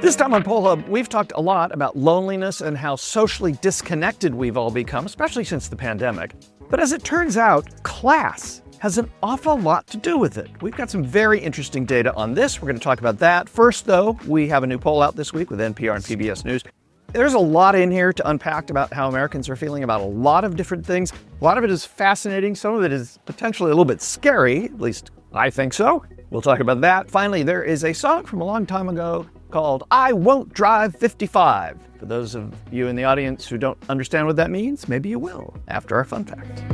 This time on Poll Hub, we've talked a lot about loneliness and how socially disconnected we've all become, especially since the pandemic. But as it turns out, class has an awful lot to do with it. We've got some very interesting data on this. We're going to talk about that. First, though, we have a new poll out this week with NPR and PBS News. There's a lot in here to unpack about how Americans are feeling about a lot of different things. A lot of it is fascinating. Some of it is potentially a little bit scary. At least I think so. We'll talk about that. Finally, there is a song from a long time ago called I Won't Drive 55. For those of you in the audience who don't understand what that means, maybe you will after our fun fact.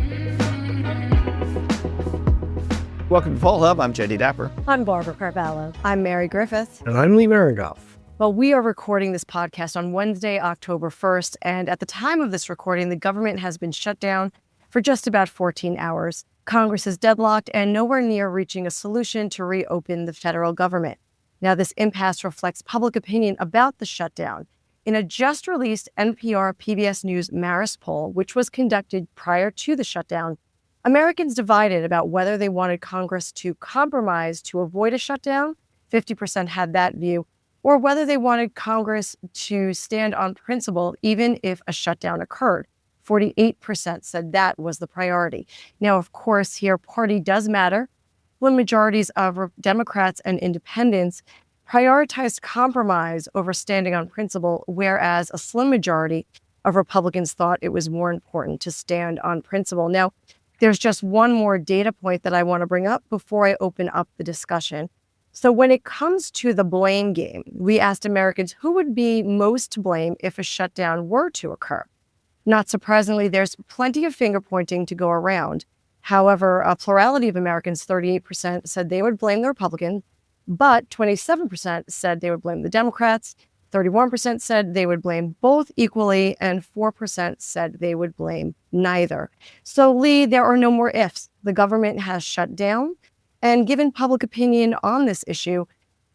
Welcome to Poll Hub. I'm JD Dapper. I'm Barbara Carvalho. I'm Mary Griffith. And I'm Lee Marengoff. Well, we are recording this podcast on Wednesday, October 1st, and at the time of this recording, the government has been shut down for just about 14 hours. Congress is deadlocked and nowhere near reaching a solution to reopen the federal government. Now, this impasse reflects public opinion about the shutdown. In a just-released NPR PBS News Marist poll, which was conducted prior to the shutdown, Americans divided about whether they wanted Congress to compromise to avoid a shutdown, 50% had that view, or whether they wanted Congress to stand on principle even if a shutdown occurred. 48% said that was the priority. Now, of course, here party does matter. When majorities of Democrats and independents prioritized compromise over standing on principle, whereas a slim majority of Republicans thought it was more important to stand on principle. Now, there's just one more data point that I want to bring up before I open up the discussion. So when it comes to the blame game, we asked Americans who would be most to blame if a shutdown were to occur. Not surprisingly, there's plenty of finger pointing to go around. However, a plurality of Americans, 38%, said they would blame the Republicans, but 27% said they would blame the Democrats, 31% said they would blame both equally, and 4% said they would blame neither. So, Lee, there are no more ifs. The government has shut down. And given public opinion on this issue,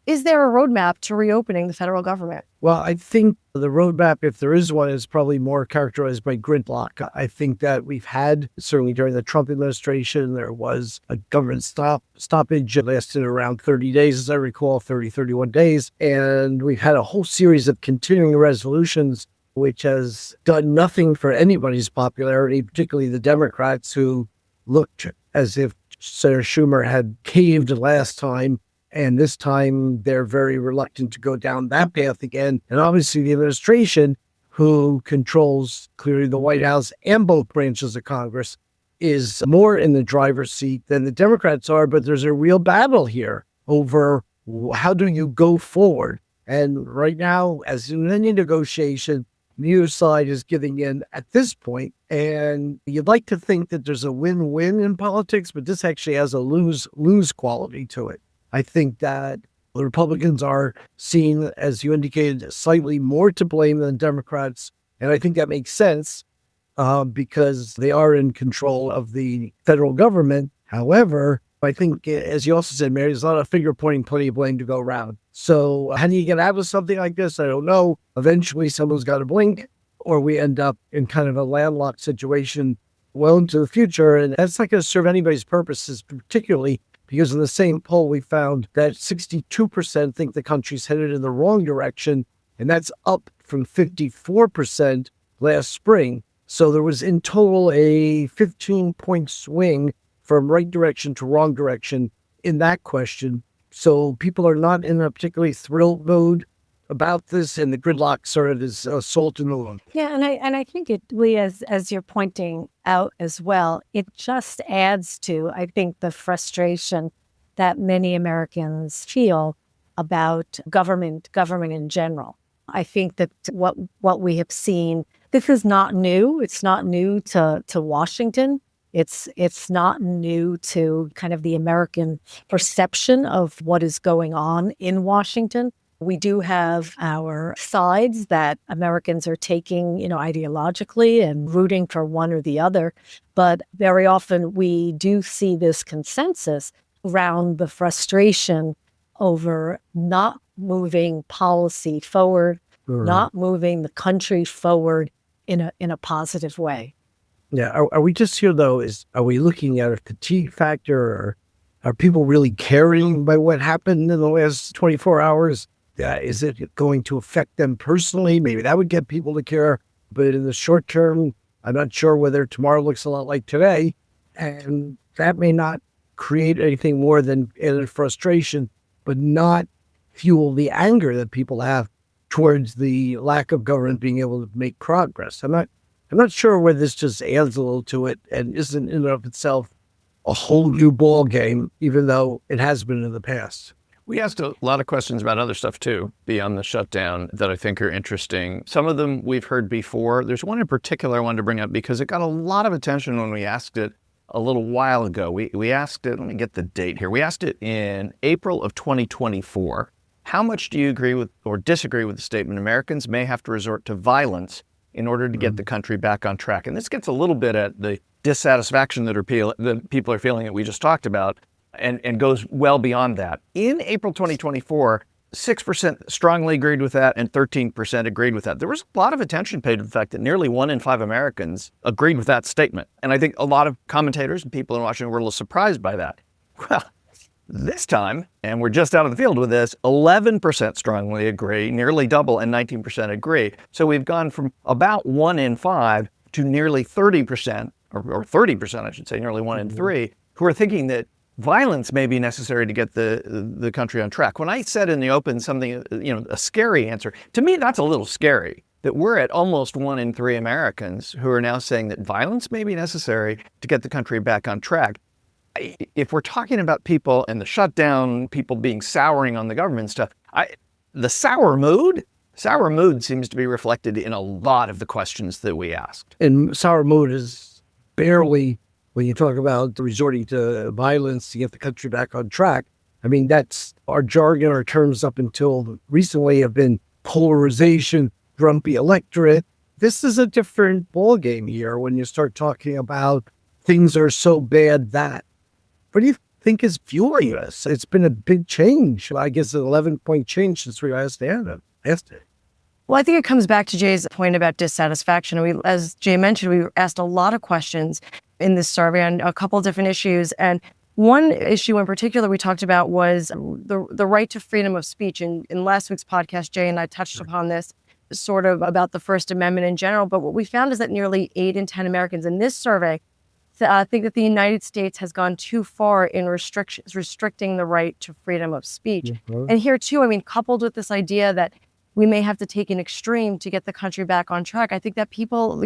is there a roadmap to reopening the federal government? Well, I think the roadmap, if there is one, is probably more characterized by gridlock. I think that we've had, certainly during the Trump administration, there was a government stoppage that lasted around 30 days, as I recall, 31 days. And we've had a whole series of continuing resolutions, which has done nothing for anybody's popularity, particularly the Democrats, who looked as if Senator Schumer had caved last time. And this time, they're very reluctant to go down that path again. And obviously, the administration, who controls clearly the White House and both branches of Congress, is more in the driver's seat than the Democrats are. But there's a real battle here over how do you go forward. And right now, as in any negotiation, neither side is giving in at this point. And you'd like to think that there's a win-win in politics, but this actually has a lose-lose quality to it. I think that the Republicans are seen, as you indicated, slightly more to blame than Democrats. And I think that makes sense because they are in control of the federal government. However, I think, as you also said, Mary, there's a lot of finger pointing, plenty of blame to go around. So how do you get out of something like this? I don't know. Eventually, someone's got to blink, or we end up in kind of a landlocked situation well into the future. And that's not going to serve anybody's purposes, particularly because in the same poll, we found that 62% think the country's headed in the wrong direction, and that's up from 54% last spring. So there was in total a 15-point swing from right direction to wrong direction in that question. So people are not in a particularly thrilled mode about this, and the gridlock sort of is salt in the wound. Yeah, and I think it, Lee, as you're pointing out as well, it just adds to, I think, the frustration that many Americans feel about government in general. I think that what we have seen, this is not new. It's not new to Washington. It's not new to kind of the American perception of what is going on in Washington. We do have our sides that Americans are taking, ideologically and rooting for one or the other. But very often we do see this consensus around the frustration over not moving policy forward, not moving the country forward in a positive way. Yeah. Are we just here, though, are we looking at a fatigue factor, or are people really caring by what happened in the last 24 hours? Is it going to affect them personally? Maybe that would get people to care. But in the short term, I'm not sure whether tomorrow looks a lot like today. And that may not create anything more than added frustration, but not fuel the anger that people have towards the lack of government being able to make progress. I'm not sure whether this just adds a little to it and isn't in and of itself a whole new ball game, even though it has been in the past. We asked a lot of questions about other stuff too, beyond the shutdown, that I think are interesting. Some of them we've heard before. There's one in particular I wanted to bring up because it got a lot of attention when we asked it a little while ago. We asked it, let me get the date here. We asked it in April of 2024. How much do you agree with or disagree with the statement Americans may have to resort to violence in order to get the country back on track? And this gets a little bit at the dissatisfaction that people are feeling that we just talked about, and goes well beyond that. In April 2024, 6% strongly agreed with that and 13% agreed with that. There was a lot of attention paid to the fact that nearly 1 in 5 Americans agreed with that statement. And I think a lot of commentators and people in Washington were a little surprised by that. Well, this time, and we're just out of the field with this, 11% strongly agree, nearly double, and 19% agree. So we've gone from about 1 in 5 to nearly 30%, or 30%, I should say, nearly 1 in 3, who are thinking that violence may be necessary to get the country on track. When I said in the open something, a scary answer, to me that's a little scary, that we're at almost 1 in 3 Americans who are now saying that violence may be necessary to get the country back on track. If we're talking about people and the shutdown, people being souring on the government stuff, the sour mood seems to be reflected in a lot of the questions that we asked. And sour mood is barely, when you talk about resorting to violence to get the country back on track, I mean, that's our jargon, our terms up until recently have been polarization, grumpy electorate. This is a different ballgame here when you start talking about things are so bad that. What do you think is fueling this? It's been a big change. I guess an 11-point change since we asked it. Well, I think it comes back to Jay's point about dissatisfaction. As Jay mentioned, we asked a lot of questions in this survey on a couple of different issues. And one issue in particular we talked about was the right to freedom of speech. In last week's podcast, Jay and I touched upon this, sort of about the First Amendment in general. But what we found is that nearly 8 in 10 Americans in this survey think that the United States has gone too far in restricting the right to freedom of speech. Mm-hmm. And here too, I mean, coupled with this idea that we may have to take an extreme to get the country back on track, I think that people,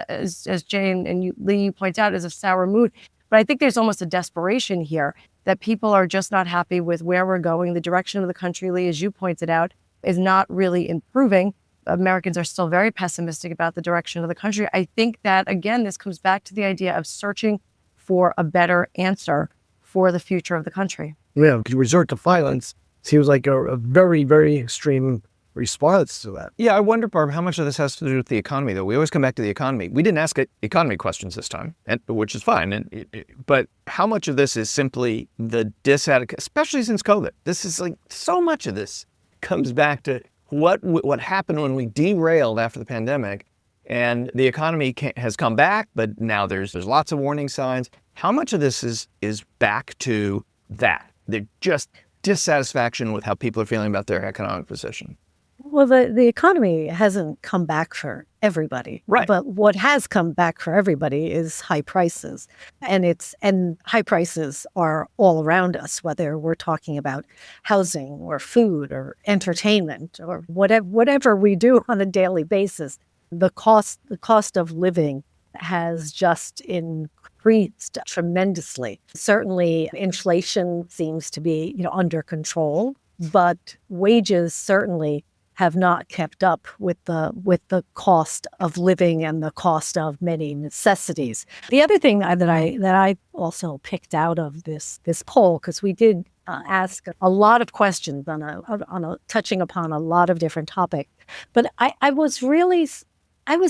as Jay and Lee points out, is a sour mood. But I think there's almost a desperation here that people are just not happy with where we're going. The direction of the country, Lee, as you pointed out, is not really improving. Americans are still very pessimistic about the direction of the country. I think that, again, this comes back to the idea of searching for a better answer for the future of the country. Yeah, because resort to violence seems like a very, very extreme response to that. Yeah, I wonder, Barb, how much of this has to do with the economy, though. We always come back to the economy. We didn't ask economy questions this time, which is fine. But how much of this is simply the dissatisfaction, especially since COVID? This is like so much of this comes back to what happened when we derailed after the pandemic, and the economy has come back, but now there's lots of warning signs. How much of this is back to that? They're just dissatisfaction with how people are feeling about their economic position. Well, the economy hasn't come back for everybody. Right. But what has come back for everybody is high prices. And high prices are all around us, whether we're talking about housing or food or entertainment or whatever we do on a daily basis. The cost of living has just increased tremendously. Certainly inflation seems to be, under control, but wages certainly have not kept up with the cost of living and the cost of many necessities. The other thing that I also picked out of this poll, because we did ask a lot of questions on touching upon a lot of different topics, but I was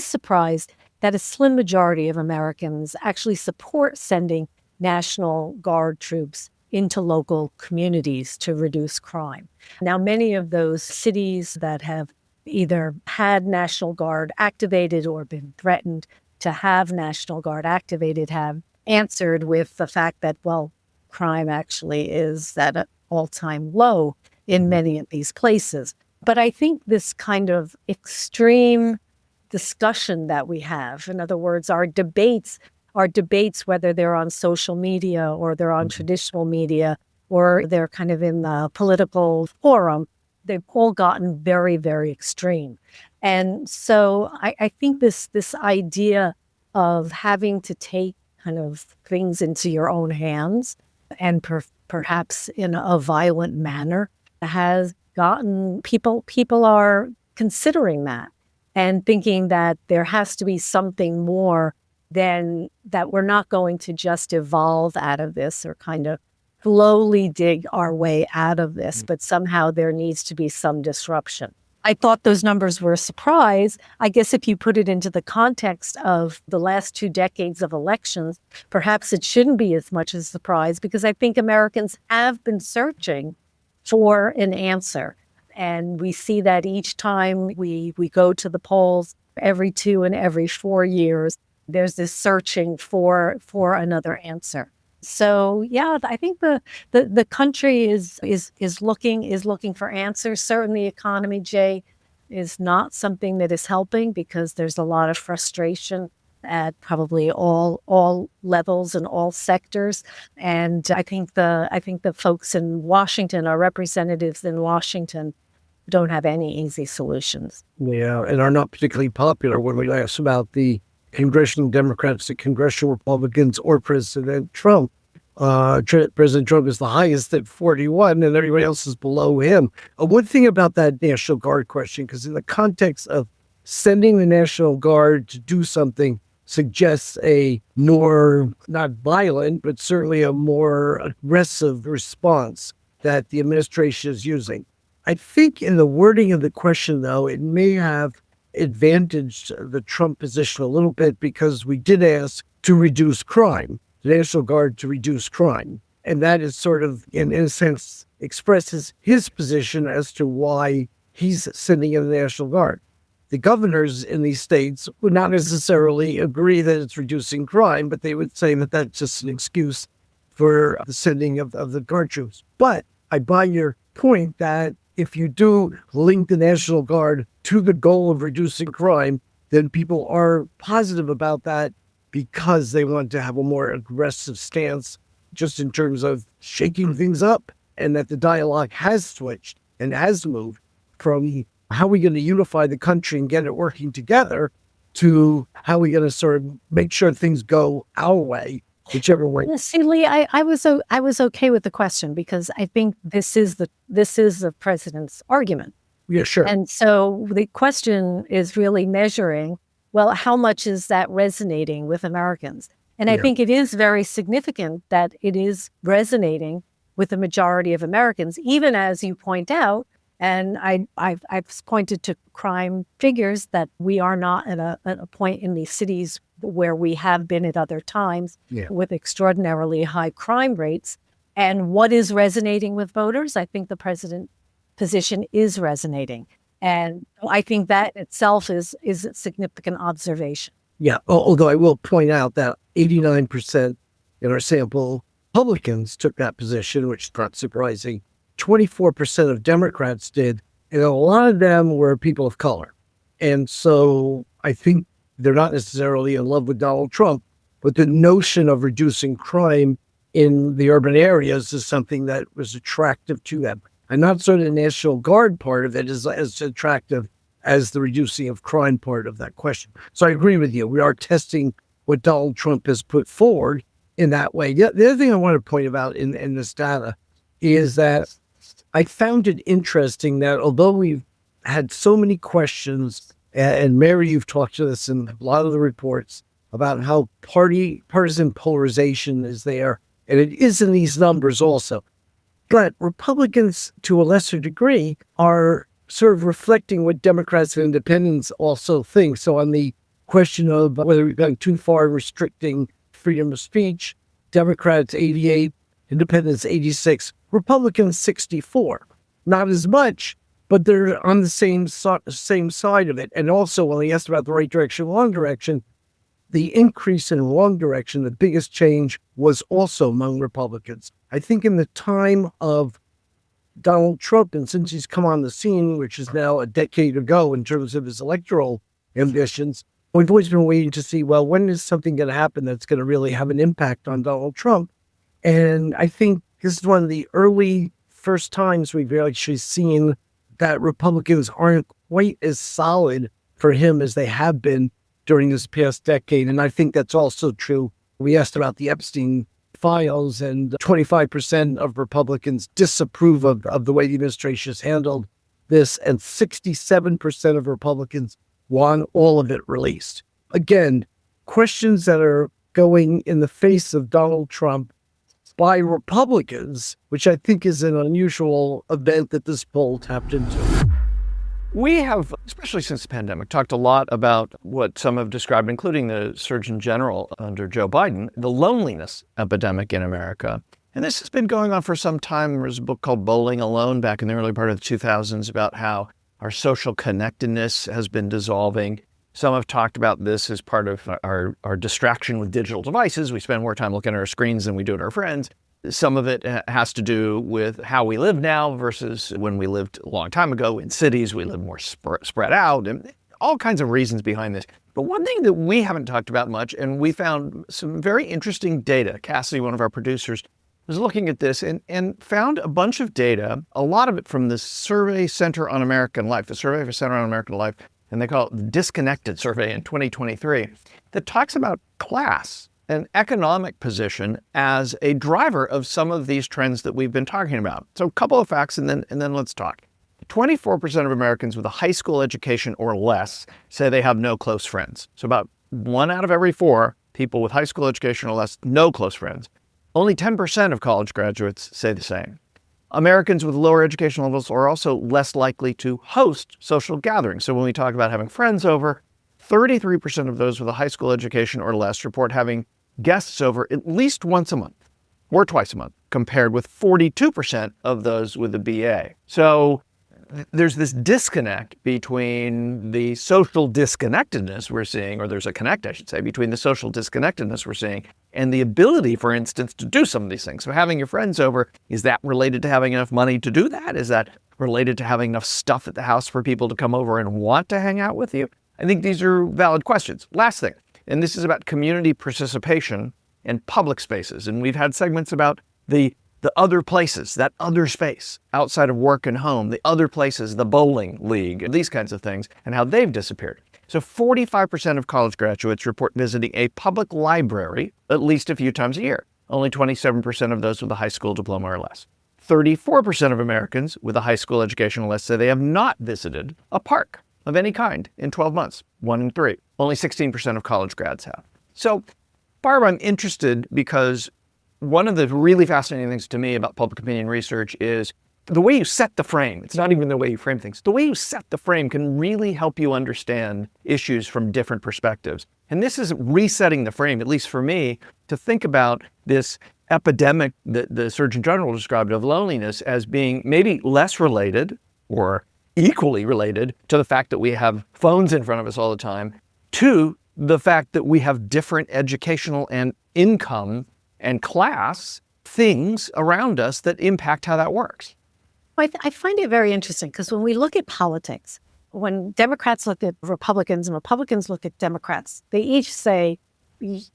surprised that a slim majority of Americans actually support sending National Guard troops into local communities to reduce crime. Now, many of those cities that have either had National Guard activated or been threatened to have National Guard activated have answered with the fact that, well, crime actually is at an all-time low in many of these places. But I think this kind of extreme discussion that we have, in other words, our debates, whether they're on social media or they're on traditional media or they're kind of in the political forum, they've all gotten very, very extreme. And so I think this idea of having to take kind of things into your own hands and perhaps in a violent manner has gotten people are considering that and thinking that there has to be something more than that. We're not going to just evolve out of this or kind of slowly dig our way out of this, but somehow there needs to be some disruption. I thought those numbers were a surprise. I guess if you put it into the context of the last 2 decades of elections, perhaps it shouldn't be as much as a surprise, because I think Americans have been searching for an answer. And we see that each time we go to the polls, every 2 and every 4 years, there's this searching for another answer. So yeah, I think the country is looking for answers. Certainly, the economy, Jay, is not something that is helping, because there's a lot of frustration at probably all levels and all sectors. And I think the folks in Washington, our representatives in Washington, don't have any easy solutions. Yeah, and are not particularly popular when we ask about the congressional Democrats, the congressional Republicans, or President Trump. President Trump is the highest at 41, and everybody else is below him. One thing about that National Guard question, because in the context of sending the National Guard to do something suggests a more, not violent, but certainly a more aggressive response that the administration is using. I think in the wording of the question, though, it may have advantaged the Trump position a little bit, because we did ask to reduce crime, the National Guard to reduce crime. And that is sort of, in a sense, expresses his position as to why he's sending in the National Guard. The governors in these states would not necessarily agree that it's reducing crime, but they would say that that's just an excuse for the sending of the Guard troops. But I buy your point that if you do link the National Guard to the goal of reducing crime, then people are positive about that, because they want to have a more aggressive stance just in terms of shaking things up, and that the dialogue has switched and has moved from how are we going to unify the country and get it working together to how are we going to sort of make sure things go our way, whichever way. See, Lee, I was okay with the question, because I think this is the president's argument. Yeah, sure. And so the question is really measuring, well, how much is that resonating with Americans? And I think it is very significant that it is resonating with the majority of Americans, even as you point out. And I've pointed to crime figures that we are not at a point in these cities where we have been at other times with extraordinarily high crime rates. And what is resonating with voters? I think the president's position is resonating. And I think that itself is a significant observation. Yeah, although I will point out that 89% in our sample Republicans took that position, which is not surprising. 24% of Democrats did, and a lot of them were people of color. And so I think they're not necessarily in love with Donald Trump, but the notion of reducing crime in the urban areas is something that was attractive to them. And not sort of the National Guard part of it is as attractive as the reducing of crime part of that question. So I agree with you. We are testing what Donald Trump has put forward in that way. The other thing I want to point out in this data is that I found it interesting that although we've had so many questions, and Mary, you've talked to this in a lot of the reports about how partisan polarization is there, and it is in these numbers also. But Republicans, to a lesser degree, are sort of reflecting what Democrats and independents also think. So on the question of whether we've gone too far in restricting freedom of speech, Democrats 88, independents 86, Republicans 64. Not as much, but they're on the same side of it. And also, when they asked about the right direction, wrong direction, the increase in wrong direction, the biggest change was also among Republicans. I think in the time of Donald Trump, and since he's come on the scene, which is now a decade ago in terms of his electoral ambitions, we've always been waiting to see, well, when is something going to happen that's going to really have an impact on Donald Trump? And I think this is one of the early first times we've actually seen that Republicans aren't quite as solid for him as they have been during this past decade. And I think that's also true. We asked about the Epstein files, and 25% of Republicans disapprove of the way the administration has handled this, and 67% of Republicans want all of it released. Again, questions that are going in the face of Donald Trump by Republicans, which I think is an unusual event that this poll tapped into. We have, especially since the pandemic, talked a lot about what some have described, including the Surgeon General under Joe Biden, the loneliness epidemic in America. And this has been going on for some time. There was a book called Bowling Alone back in the early part of the 2000s about how our social connectedness has been dissolving. Some have talked about this as part of our distraction with digital devices. We spend more time looking at our screens than we do at our friends. Some of it has to do with how we live now versus when we lived a long time ago. In cities, we live more spread out, and all kinds of reasons behind this. But one thing that we haven't talked about much, and we found some very interesting data. Cassidy, one of our producers, was looking at this and found a bunch of data, a lot of it from the Survey Center on American Life, the Survey for Center on American Life, and they call it the Disconnected Survey in 2023, that talks about class and economic position as a driver of some of these trends that we've been talking about. So a couple of facts, and then let's talk. 24% of Americans with a high school education or less say they have no close friends. So about 1 out of every 4 people with high school education or less, no close friends. Only 10% of college graduates say the same. Americans with lower education levels are also less likely to host social gatherings. So when we talk about having friends over, 33% of those with a high school education or less report having guests over at least once a month or twice a month, compared with 42% of those with a BA. So there's this disconnect between the social disconnectedness we're seeing, or there's a connect, I should say, between the social disconnectedness we're seeing and the ability, for instance, to do some of these things. So having your friends over, is that related to having enough money to do that? Is that related to having enough stuff at the house for people to come over and want to hang out with you? I think these are valid questions. Last thing, and this is about community participation and public spaces. And we've had segments about the other places, that other space outside of work and home, the other places, the bowling league, these kinds of things, and how they've disappeared. So 45% of college graduates report visiting a public library at least a few times a year. Only 27% of those with a high school diploma or less. 34% of Americans with a high school education or less say they have not visited a park of any kind in 12 months, 1 in 3. Only 16% of college grads have. So, Barb, I'm interested because one of the really fascinating things to me about public opinion research is the way you set the frame. It's not even the way you frame things. The way you set the frame can really help you understand issues from different perspectives. And this is resetting the frame, at least for me, to think about this epidemic that the Surgeon General described of loneliness as being maybe less related or equally related to the fact that we have phones in front of us all the time, to the fact that we have different educational and income and class things around us that impact how that works. I find it very interesting because when we look at politics, when Democrats look at Republicans and Republicans look at Democrats, they each say,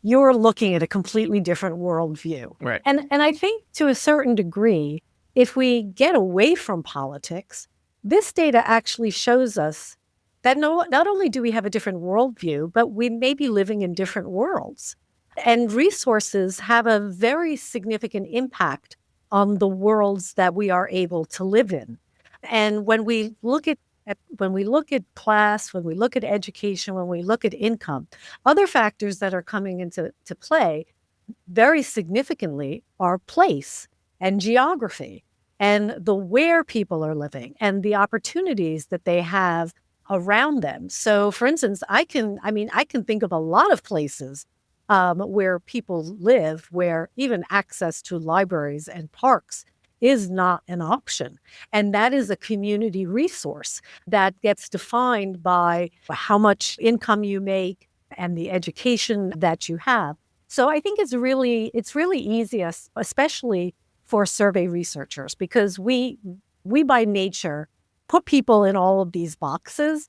you're looking at a completely different worldview. Right. And I think to a certain degree, if we get away from politics, this data actually shows us that not only do we have a different worldview, but we may be living in different worlds. And resources have a very significant impact on the worlds that we are able to live in. And when we look at class, when we look at education, when we look at income, other factors that are coming into play very significantly are place and geography and the where people are living and the opportunities that they have around them. So for instance, I can think of a lot of places where people live, where even access to libraries and parks is not an option. And that is a community resource that gets defined by how much income you make and the education that you have. So I think it's really easy, especially for survey researchers, because we we by nature put people in all of these boxes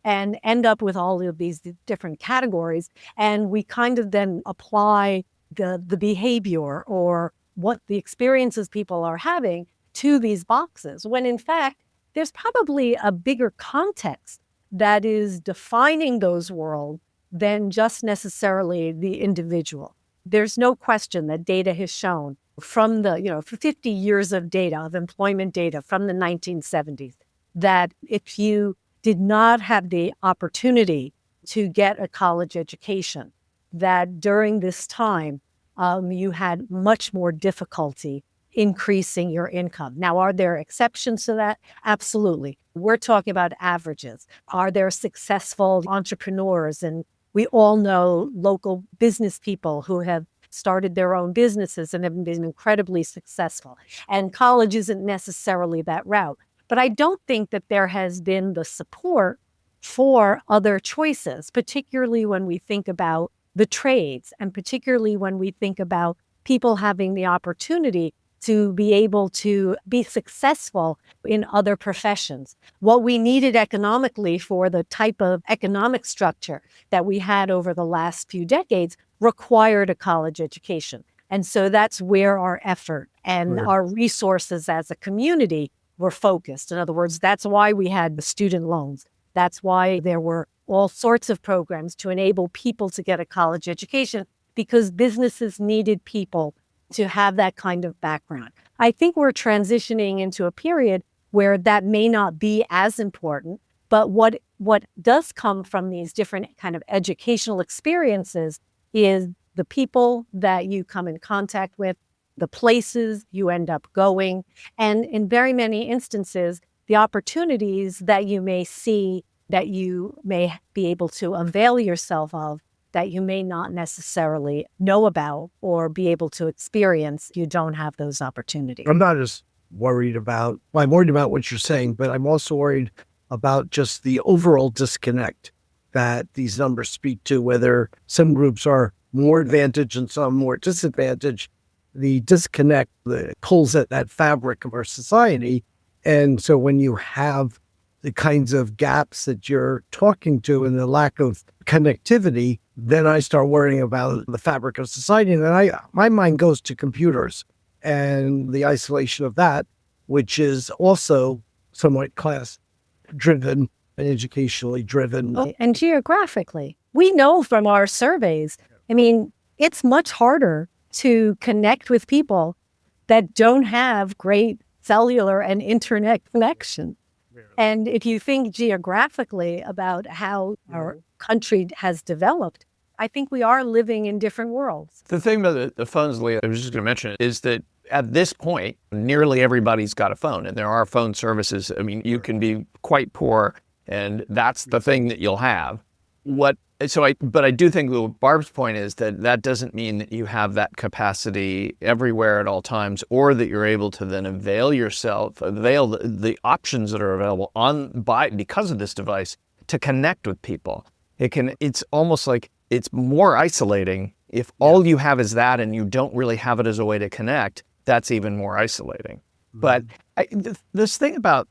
and end up with all of these different categories. And we kind of then apply the behavior or what the experiences people are having to these boxes, when in fact, there's probably a bigger context that is defining those worlds than just necessarily the individual. There's no question that data has shown from for 50 years of data, of employment data from the 1970s, that if you did not have the opportunity to get a college education, that during this time, you had much more difficulty increasing your income. Now, are there exceptions to that? Absolutely. We're talking about averages. Are there successful entrepreneurs? And we all know local business people who have started their own businesses and have been incredibly successful. And college isn't necessarily that route. But I don't think that there has been the support for other choices, particularly when we think about the trades and particularly when we think about people having the opportunity to be able to be successful in other professions. What we needed economically for the type of economic structure that we had over the last few decades required a college education. And so that's where our effort and our resources as a community were focused. In other words, that's why we had the student loans. That's why there were all sorts of programs to enable people to get a college education, because businesses needed people to have that kind of background. I think we're transitioning into a period where that may not be as important, but what does come from these different kind of educational experiences is the people that you come in contact with, the places you end up going, and in very many instances, the opportunities that you may see, that you may be able to avail yourself of, that you may not necessarily know about or be able to experience. You don't have those opportunities. I'm not as worried about, I'm worried about what you're saying, but I'm also worried about just the overall disconnect that these numbers speak to, whether some groups are more advantaged and some more disadvantaged. The disconnect that pulls at that fabric of our society. And so when you have the kinds of gaps that you're talking to and the lack of connectivity, then I start worrying about the fabric of society. And then my mind goes to computers and the isolation of that, which is also somewhat class driven and educationally driven. And geographically, we know from our surveys, I mean, it's much harder to connect with people that don't have great cellular and internet connection. And if you think geographically about how our country has developed, I think we are living in different worlds. The thing about the phones, Leah, I was just going to mention, is that at this point, nearly everybody's got a phone, and there are phone services. I mean, you can be quite poor, and that's the thing that you'll have. But I do think what Barb's point is that doesn't mean that you have that capacity everywhere at all times, or that you're able to then avail the options that are available because of this device to connect with people. It's almost like it's more isolating if all you have is that and you don't really have it as a way to connect. That's even more isolating. But this thing about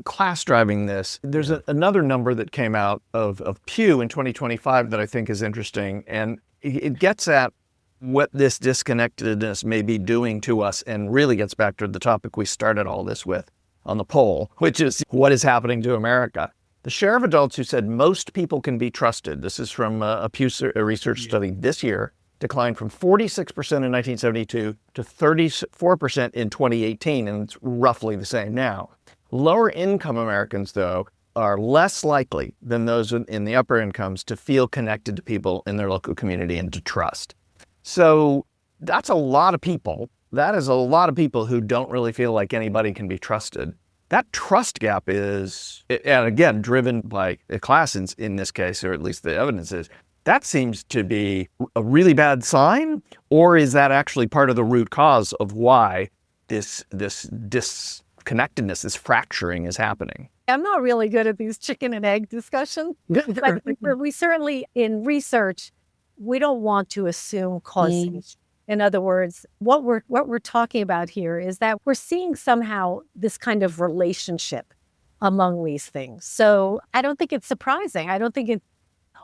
class driving this, there's another number that came out of Pew in 2025 that I think is interesting, and it gets at what this disconnectedness may be doing to us, and really gets back to the topic we started all this with on the poll, which is what is happening to America. The share of adults who said most people can be trusted, this is from a Pew research study this year, declined from 46% in 1972 to 34% in 2018, and it's roughly the same now. Lower income Americans, though, are less likely than those in the upper incomes to feel connected to people in their local community and to trust. So that's a lot of people. That is a lot of people who don't really feel like anybody can be trusted. That trust gap is, and again, driven by a class in this case, or at least the evidence is, that seems to be a really bad sign, or is that actually part of the root cause of why this disconnectedness, this fracturing is happening? I'm not really good at these chicken and egg discussions, but we certainly, in research, we don't want to assume causation. In other words, what we're talking about here is that we're seeing somehow this kind of relationship among these things. So I don't think it's surprising. I don't think it's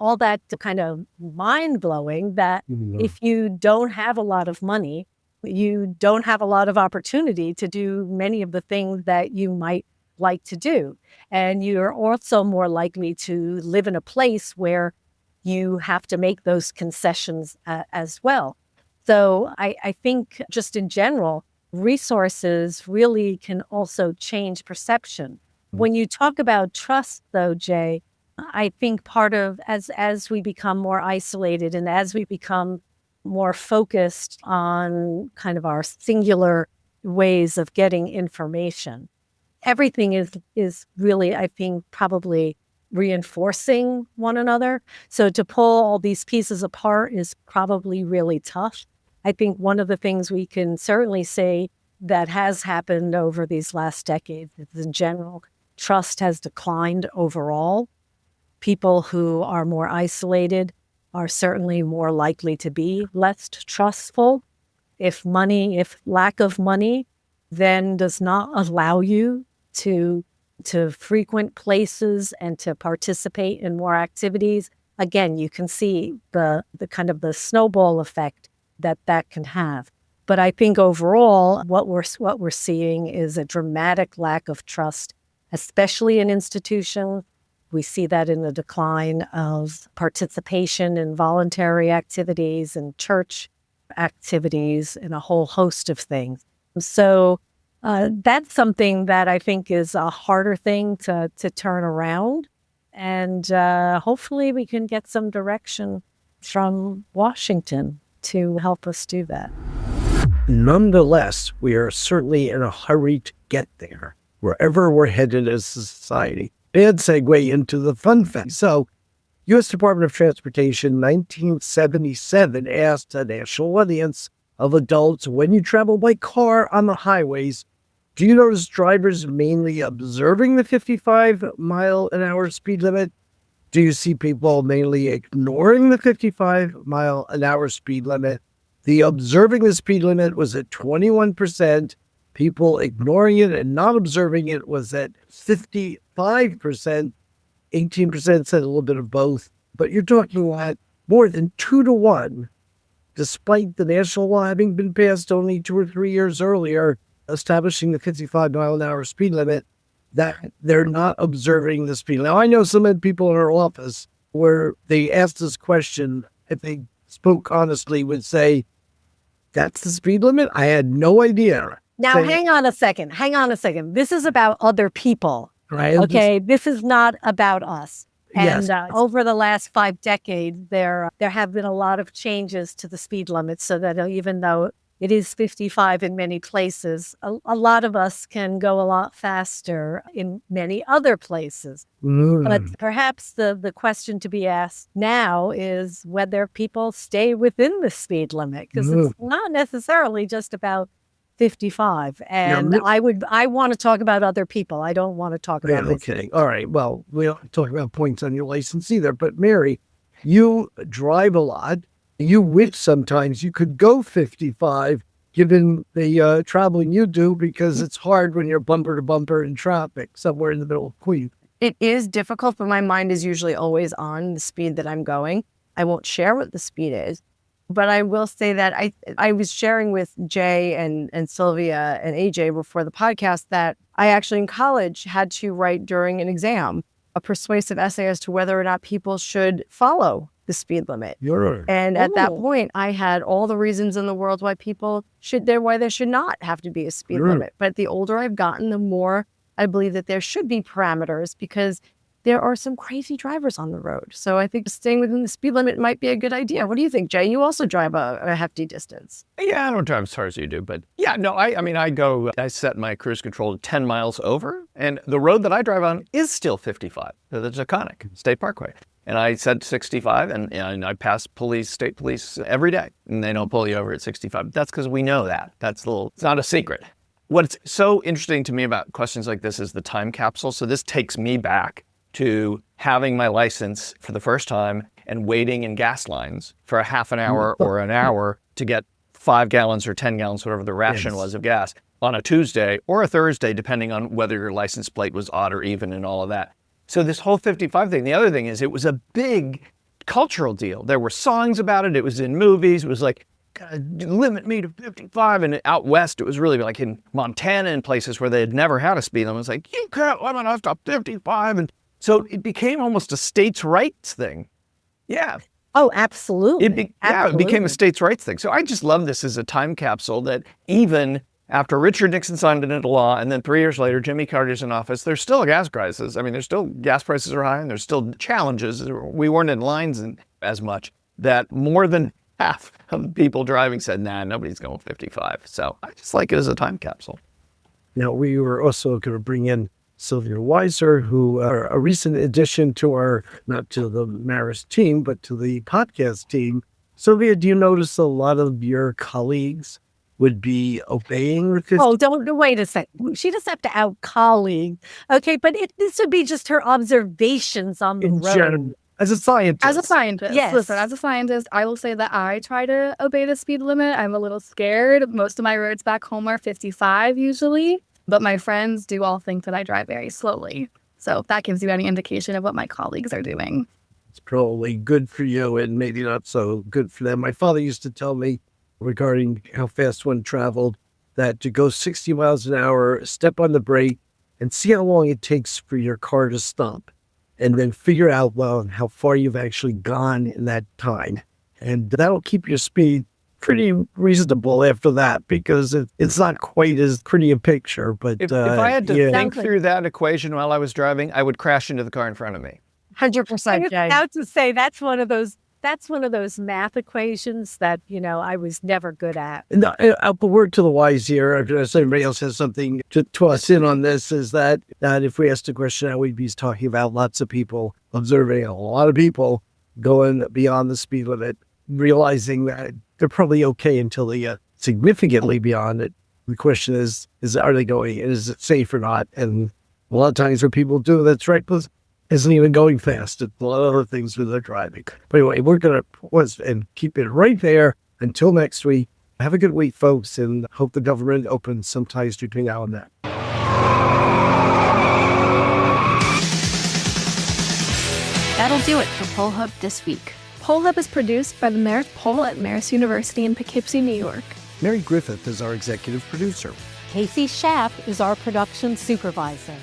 all that kind of mind-blowing that if you don't have a lot of money, you don't have a lot of opportunity to do many of the things that you might like to do. And you're also more likely to live in a place where you have to make those concessions as well. So I think just in general, resources really can also change perception. When you talk about trust, though, Jay, I think part of as we become more isolated and as we become more focused on kind of our singular ways of getting information, everything is really, I think, probably reinforcing one another. So to pull all these pieces apart is probably really tough. I think one of the things we can certainly say that has happened over these last decades is in general, trust has declined overall. People who are more isolated are certainly more likely to be less trustful. If lack of money then does not allow you to frequent places and to participate in more activities, again, you can see the kind of the snowball effect that can have. But I think overall, what we're seeing is a dramatic lack of trust, especially in institutions. We see that in the decline of participation in voluntary activities and church activities and a whole host of things. So that's something that I think is a harder thing to turn around. And hopefully we can get some direction from Washington to help us do that. Nonetheless, we are certainly in a hurry to get there, wherever we're headed as a society. Bad segue into the fun fact. So, U.S. Department of Transportation, 1977, asked a national audience of adults, when you travel by car on the highways, do you notice drivers mainly observing the 55-mile-an-hour speed limit? Do you see people mainly ignoring the 55-mile-an-hour speed limit? The observing the speed limit was at 21%. People ignoring it and not observing it was at 55%. 18% said a little bit of both. But you're talking about more than 2 to 1, despite the national law having been passed only 2 or 3 years earlier, establishing the 55-mile-an-hour speed limit, that they're not observing the speed. Now, I know some people in our office where they asked this question, if they spoke honestly, would say, that's the speed limit? I had no idea. Now, hang on a second. This is about other people. Right. Okay, this is not about us. Yes. And over the last 5 decades, there have been a lot of changes to the speed limit so that even though it is 55 in many places, a lot of us can go a lot faster in many other places. But perhaps the question to be asked now is whether people stay within the speed limit, because it's not necessarily just about 55. And I want to talk about other people. I don't want to talk about okay. All right. Well, we don't talk about points on your license either. But Mary, you drive a lot. You wish sometimes you could go 55 given the traveling you do, because it's hard when you're bumper to bumper in traffic somewhere in the middle of Queens. It is difficult, but my mind is usually always on the speed that I'm going. I won't share what the speed is, but I will say that I was sharing with Jay and Sylvia and AJ before the podcast that I actually in college had to write during an exam a persuasive essay as to whether or not people should follow the speed limit. And at that point, I had all the reasons in the world why there should not have to be a speed limit. But the older I've gotten, the more I believe that there should be parameters, because there are some crazy drivers on the road. So I think staying within the speed limit might be a good idea. What do you think, Jay? You also drive a hefty distance. Yeah, I don't drive as far as you do, but yeah, no, I set my cruise control to 10 miles over, and the road that I drive on is still 55. The Taconic State Parkway. And I said 65, and I pass state police every day, and they don't pull you over at 65. That's because we know that. It's not a secret. What's so interesting to me about questions like this is the time capsule. So this takes me back to having my license for the first time and waiting in gas lines for a half an hour or an hour to get 5 gallons or 10 gallons, whatever the ration was of gas, on a Tuesday or a Thursday, depending on whether your license plate was odd or even and all of that. So this whole 55 thing, the other thing is it was a big cultural deal. There were songs about it. It was in movies. It was like, limit me to 55. And out west, it was really like in Montana and places where they had never had a speed limit. It was like, you can't limit us to 55. And so it became almost a states' rights thing. Yeah. Oh, absolutely. It became a states' rights thing. So I just love this as a time capsule that even after Richard Nixon signed it into law, and then 3 years later, Jimmy Carter's in office, there's still a gas crisis. I mean, there's still gas prices are high, and there's still challenges. We weren't in lines as much. That more than half of the people driving said, nah, nobody's going 55. So I just like it as a time capsule. Now, we were also going to bring in Sylvia Weiser, who are a recent addition to our, not to the Marist team, but to the podcast team. Sylvia, do you notice a lot of your colleagues would be obeying the 50? Oh, wait a second. She doesn't have to out colleague. Okay, but this would be just her observations on the road. General, as a scientist. As a scientist, Yes. Listen, as a scientist, I will say that I try to obey the speed limit. I'm a little scared. Most of my roads back home are 55 usually, but my friends do all think that I drive very slowly. So if that gives you any indication of what my colleagues are doing. It's probably good for you and maybe not so good for them. My father used to tell me regarding how fast one traveled that to go 60 miles an hour, step on the brake and see how long it takes for your car to stop. And then figure out, well, how far you've actually gone in that time. And that'll keep your speed pretty reasonable after that, because it's not quite as pretty a picture. But If I had to think Exactly. through that equation while I was driving, I would crash into the car in front of me. 100%, I Jay. was about to say that's one of those math equations that, I was never good at. No, I'll put word to the wise here. If anybody else has something to toss in on this, is that if we asked a question, now we'd be talking about lots of people observing a lot of people going beyond the speed limit, realizing that they're probably okay until they get significantly beyond it. The question is are they going? Is it safe or not? And a lot of times what people do that's reckless isn't even going fast. It's a lot of other things when they're driving. But anyway, we're going to pause and keep it right there until next week. Have a good week, folks, and hope the government opens some ties between now and then. That'll do it for Poll Hub this week. Poll Hub is produced by the Marist Poll at Marist University in Poughkeepsie, New York. Mary Griffith is our executive producer. Casey Schaff is our production supervisor.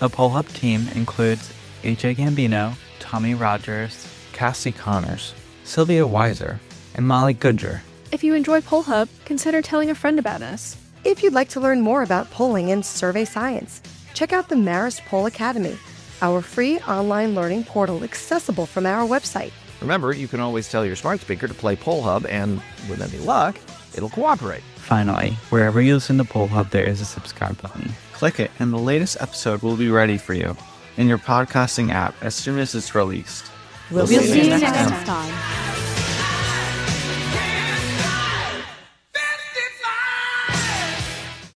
The Poll Hub team includes AJ Gambino, Tommy Rogers, Cassie Connors, Sylvia Weiser, and Molly Goodger. If you enjoy Poll Hub, consider telling a friend about us. If you'd like to learn more about polling and survey science, check out the Marist Poll Academy, our free online learning portal accessible from our website. Remember, you can always tell your smart speaker to play Poll Hub, and with any luck, it'll cooperate. Finally, wherever you listen to Poll Hub, there is a subscribe button. Click it, and the latest episode will be ready for you in your podcasting app as soon as it's released. We'll see you next time.